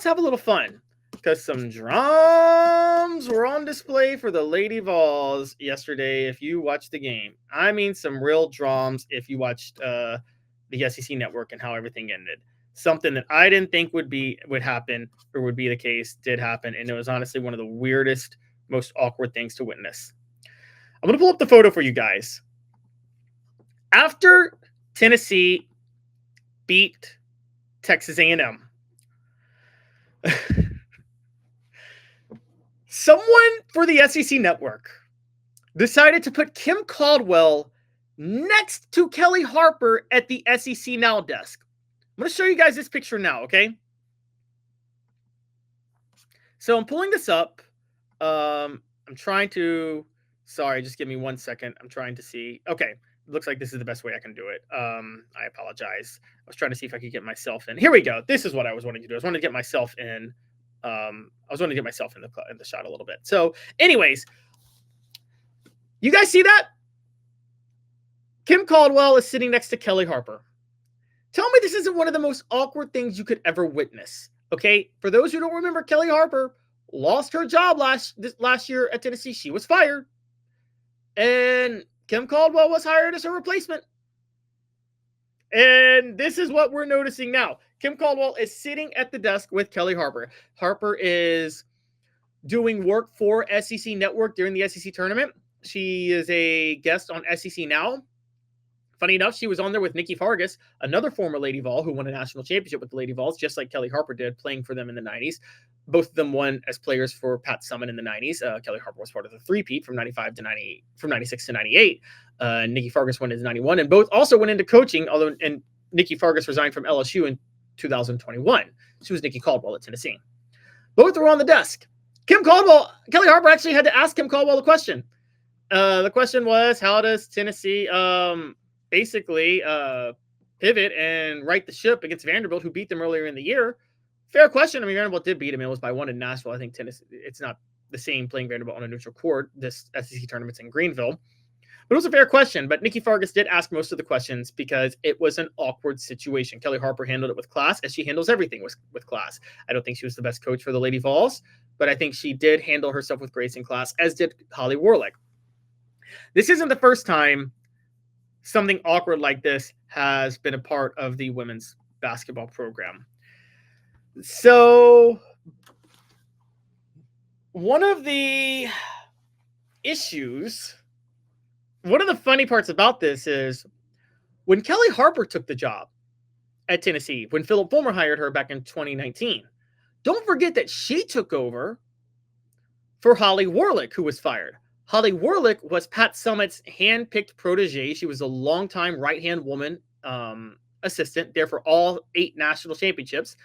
let's have a little fun. Because some drums were on display for the Lady Vols yesterday if you watched the game. I mean some real drums if you watched the SEC Network and how everything ended. Something that I didn't think would happen or would be the case did happen, and it was honestly one of the weirdest, most awkward things to witness. I'm going to pull up the photo for you guys. After Tennessee beat Texas A&M, someone for the SEC Network decided to put Kim Caldwell next to Kellie Harper at the SEC Now desk. I'm going to show you guys this picture now, okay? So I'm pulling this up. I'm trying to... Sorry, just give me 1 second. I'm trying to see. Okay, looks like this is the best way I can do it. I apologize. I was trying to see if I could get myself in. Here we go. This is what I was wanting to do. I was wanting to get myself in. I was wanting to get myself in the shot a little bit. So, anyways, you guys see that? Kim Caldwell is sitting next to Kellie Harper. Tell me this isn't one of the most awkward things you could ever witness. Okay, for those who don't remember, Kellie Harper lost her job last year at Tennessee. She was fired. And Kim Caldwell was hired as her replacement. And this is what we're noticing now. Kim Caldwell is sitting at the desk with Kellie Harper. Harper is doing work for SEC Network during the SEC tournament. She is a guest on SEC Now. Funny enough, she was on there with Nikki Fargas, another former Lady Vol who won a national championship with the Lady Vols, just like Kellie Harper did, playing for them in the 90s. Both of them won as players for Pat Summitt in the 90s. Kellie Harper was part of the three-peat from 96 to 98. Nikki Fargas won in 91, and both also went into coaching, although Nikki Fargas resigned from LSU in 2021. She was Nikki Caldwell at Tennessee. Both were on the desk. Kellie Harper actually had to ask Kim Caldwell a question. The question was, how does Tennessee basically pivot and right the ship against Vanderbilt, who beat them earlier in the year? Fair question. I mean, Vanderbilt did beat them. It was by 1 in Nashville. I think Tennessee, it's not the same playing Vanderbilt on a neutral court. This SEC tournament's in Greenville. But it was a fair question. But Nikki Fargas did ask most of the questions because it was an awkward situation. Kellie Harper handled it with class, as she handles everything with class. I don't think she was the best coach for the Lady Vols, but I think she did handle herself with grace and class, as did Holly Warlick. This isn't the first time something awkward like this has been a part of the women's basketball program. So one of the funny parts about this is when Kellie Harper took the job at Tennessee, when Philip Fulmer hired her back in 2019, don't forget that she took over for Holly Warlick, who was fired. Holly Warlick was Pat Summitt's hand-picked protege. She was a longtime right-hand woman assistant there for all 8 national championships.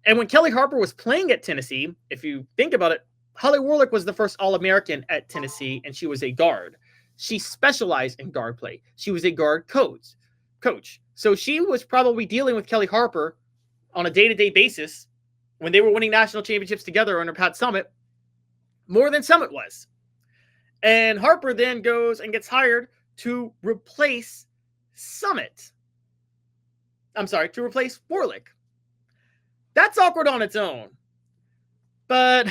And when Kellie Harper was playing at Tennessee, if you think about it, Holly Warlick was the first All-American at Tennessee, and she was a guard. She specialized in guard play. She was a guard coach. So she was probably dealing with Kellie Harper on a day-to-day basis when they were winning national championships together under Pat Summitt more than Summitt was. And Harper then goes and gets hired to replace Warlick. That's awkward on its own. But,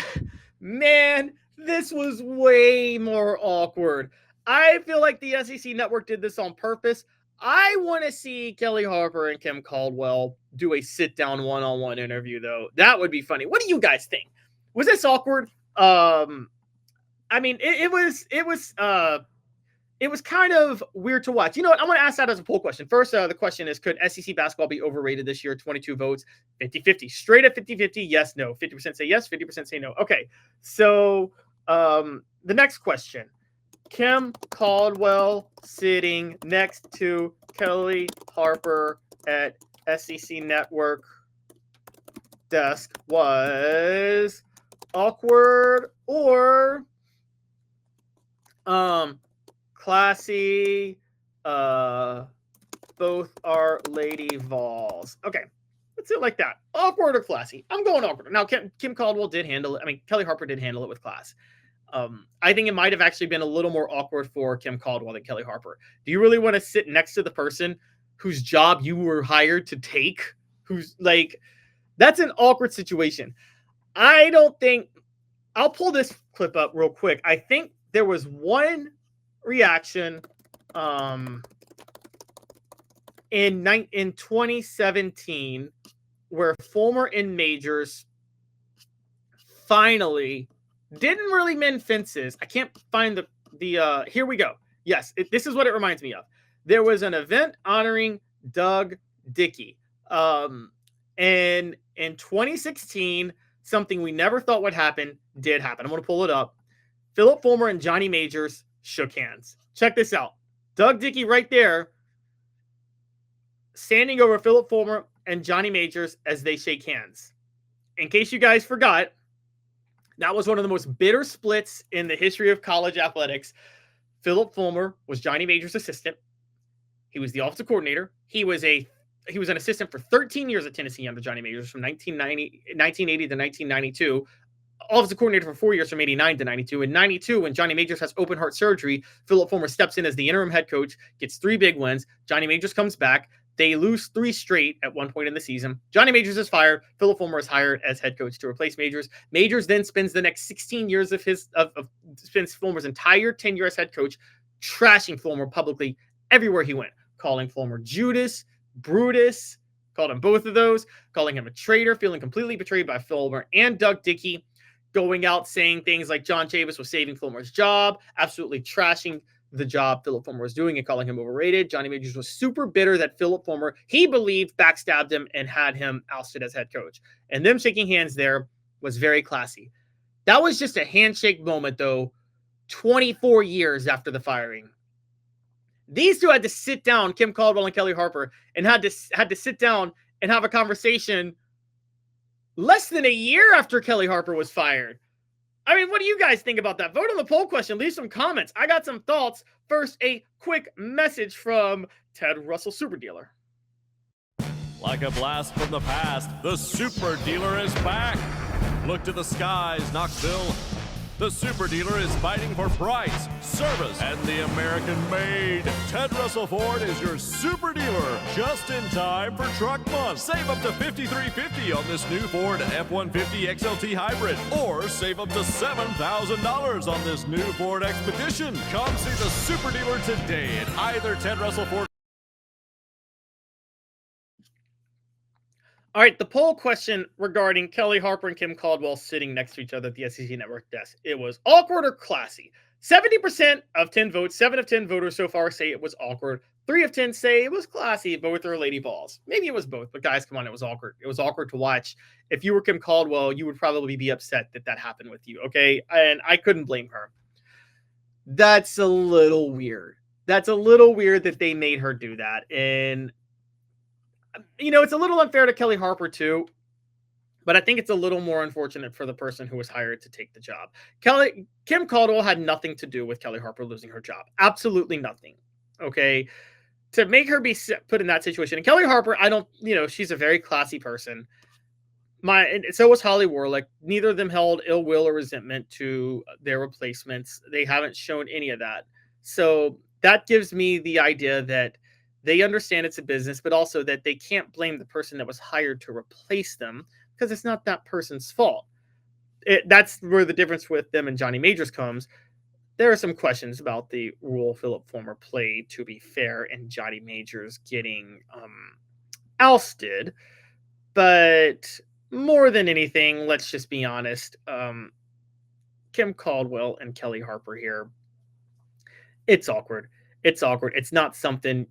man, this was way more awkward. I feel like the SEC Network did this on purpose. I want to see Kellie Harper and Kim Caldwell do a sit-down one-on-one interview, though. That would be funny. What do you guys think? Was this awkward? I mean, it was kind of weird to watch. You know what? I'm going to ask that as a poll question. First, the question is, could SEC basketball be overrated this year? 22 votes, 50-50. Straight at 50-50, yes, no. 50% say yes, 50% say no. Okay, so the next question. Kim Caldwell sitting next to Kellie Harper at SEC Network desk was awkward or classy? Both are Lady Vols. Okay, let's do it like that. Awkward or classy? I'm going awkward. Now, Kim Caldwell did handle it. I mean, Kellie Harper did handle it with class. I think it might have actually been a little more awkward for Kim Caldwell than Kellie Harper. Do you really want to sit next to the person whose job you were hired to take? Who's like That's an awkward situation. I don't think I'll pull this clip up real quick. I think there was one reaction in 2017 where Fulmer and Majors finally didn't really mend fences. I can't find the here we go. Yes, this is what it reminds me of. There was an event honoring Doug Dickey. And in 2016, something we never thought would happen did happen. I'm going to pull it up. Philip Fulmer and Johnny Majors shook hands. Check this out. Doug Dickey right there, standing over Philip Fulmer and Johnny Majors as they shake hands. In case you guys forgot, that was one of the most bitter splits in the history of college athletics. Philip Fulmer was Johnny Majors' assistant. He was the offensive coordinator. He was an assistant for 13 years at Tennessee under Johnny Majors from 1980 to 1992. Offensive coordinator for 4 years from 89 to 92. In 92, when Johnny Majors has open heart surgery, Philip Fulmer steps in as the interim head coach, gets 3 big wins. Johnny Majors comes back. They lose 3 straight at one point in the season. Johnny Majors is fired. Philip Fulmer is hired as head coach to replace Majors. Majors then spends the next 16 years of spends Fulmer's entire tenure as head coach trashing Fulmer publicly everywhere he went, calling Fulmer Judas, Brutus, called him both of those, calling him a traitor, feeling completely betrayed by Fulmer and Doug Dickey, going out saying things like John Chavis was saving Fulmer's job, absolutely trashing the job Philip Fulmer was doing and calling him overrated. Johnny Majors was super bitter that Philip Fulmer, he believed, backstabbed him and had him ousted as head coach. And them shaking hands there was very classy. That was just a handshake moment, though, 24 years after the firing. These two had to sit down, Kim Caldwell and Kellie Harper, and had to sit down and have a conversation less than a year after Kellie Harper was fired. I mean, what do you guys think about that? Vote on the poll question. Leave some comments. I got some thoughts. First, a quick message from Ted Russell, Super Dealer. Like a blast from the past, the Super Dealer is back. Look to the skies, Knoxville. The Super Dealer is fighting for price, service, and the American made. Ted Russell Ford is your Super Dealer, just in time for Truck Month. Save up to $5,350 on this new Ford F-150 XLT Hybrid, or save up to $7,000 on this new Ford Expedition. Come see the Super Dealer today at either Ted Russell Ford. All right, the poll question regarding Kellie Harper and Kim Caldwell sitting next to each other at the SEC Network desk. It was awkward or classy? 70% of 10 votes, 7 of 10 voters so far say it was awkward. 3 of 10 say it was classy, but with their Lady Vols. Maybe it was both, but guys, come on, it was awkward. It was awkward to watch. If you were Kim Caldwell, you would probably be upset that happened with you, okay? And I couldn't blame her. That's a little weird. That's a little weird that they made her do that. And it's a little unfair to Kellie Harper too, but I think it's a little more unfortunate for the person who was hired to take the job. Kim Caldwell had nothing to do with Kellie Harper losing her job. Absolutely nothing. Okay. To make her be put in that situation. And Kellie Harper, she's a very classy person. So was Holly Warlick. Neither of them held ill will or resentment to their replacements. They haven't shown any of that. So that gives me the idea that they understand it's a business, but also that they can't blame the person that was hired to replace them because it's not that person's fault. That's where the difference with them and Johnny Majors comes. There are some questions about the role Philip Fulmer played, to be fair, and Johnny Majors getting ousted. But more than anything, let's just be honest. Kim Caldwell and Kellie Harper here. It's awkward. It's awkward. It's not something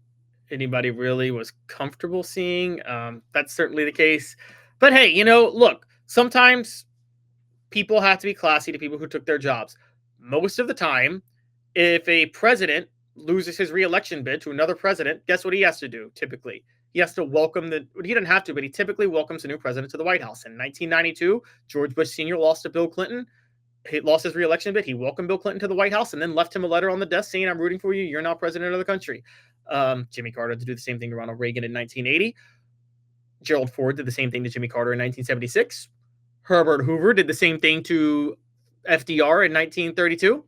anybody really was comfortable seeing. That's certainly the case. But hey, look, sometimes people have to be classy to people who took their jobs. Most of the time, if a president loses his re-election bid to another president, guess what he has to do typically? He has to welcome he doesn't have to, but he typically welcomes a new president to the White House. In 1992, George Bush Sr. lost to Bill Clinton. He lost his re-election bid. He welcomed Bill Clinton to the White House and then left him a letter on the desk saying, "I'm rooting for you. You're now president of the country." Jimmy Carter had to do the same thing to Ronald Reagan in 1980. Gerald Ford did the same thing to Jimmy Carter in 1976. Herbert Hoover did the same thing to FDR in 1932.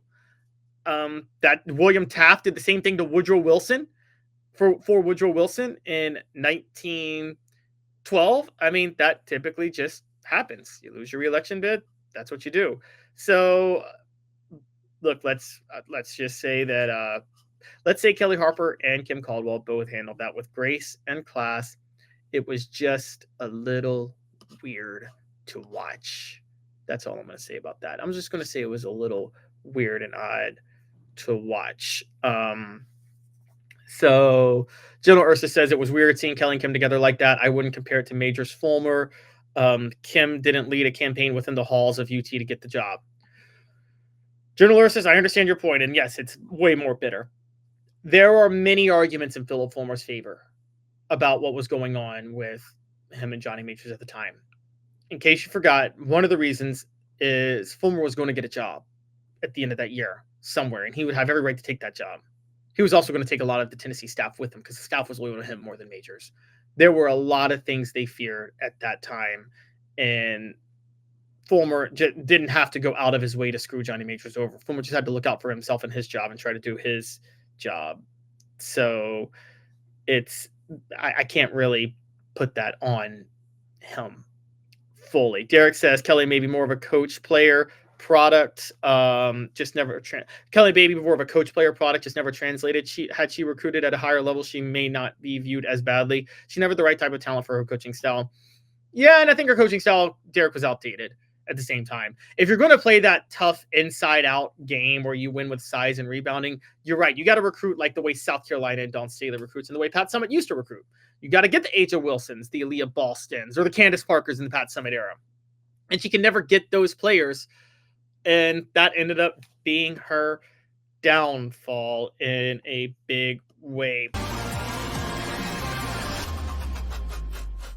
That William Taft did the same thing to Woodrow Wilson for Woodrow Wilson in 19 12, I mean, that typically just happens. You lose your reelection bid, that's what you do. So, look, let's just say that let's say Kellie Harper and Kim Caldwell both handled that with grace and class. It was just a little weird to watch. That's all I'm going to say about that. I'm just going to say it was a little weird and odd to watch. So General Ursa says it was weird seeing Kellie and Kim together like that. I wouldn't compare it to Majors Fulmer. Kim didn't lead a campaign within the halls of UT to get the job. General Ursa says, I understand your point, and yes, it's way more bitter. There are many arguments in Philip Fulmer's favor about what was going on with him and Johnny Majors at the time. In case you forgot, one of the reasons is Fulmer was going to get a job at the end of that year somewhere, and he would have every right to take that job. He was also going to take a lot of the Tennessee staff with him because the staff was loyal to him more than Majors. There were a lot of things they feared at that time, and Fulmer didn't have to go out of his way to screw Johnny Majors over. Fulmer just had to look out for himself and his job and try to do his job. So I can't really put that on him fully. Derek says Kellie may be more of a coach player product, just never Kellie Baby more of a coach player product, just never translated. Had she recruited at a higher level, she may not be viewed as badly. She never had the right type of talent for her coaching style. Yeah, and I think her coaching style, Derek, was outdated at the same time. If you're going to play that tough inside-out game where you win with size and rebounding, you're right. You got to recruit like the way South Carolina and Dawn Staley recruits and the way Pat Summitt used to recruit. You got to get the A'ja Wilsons, the Aaliyah Ballstons, or the Candace Parkers in the Pat Summitt era. And she can never get those players. And that ended up being her downfall in a big way.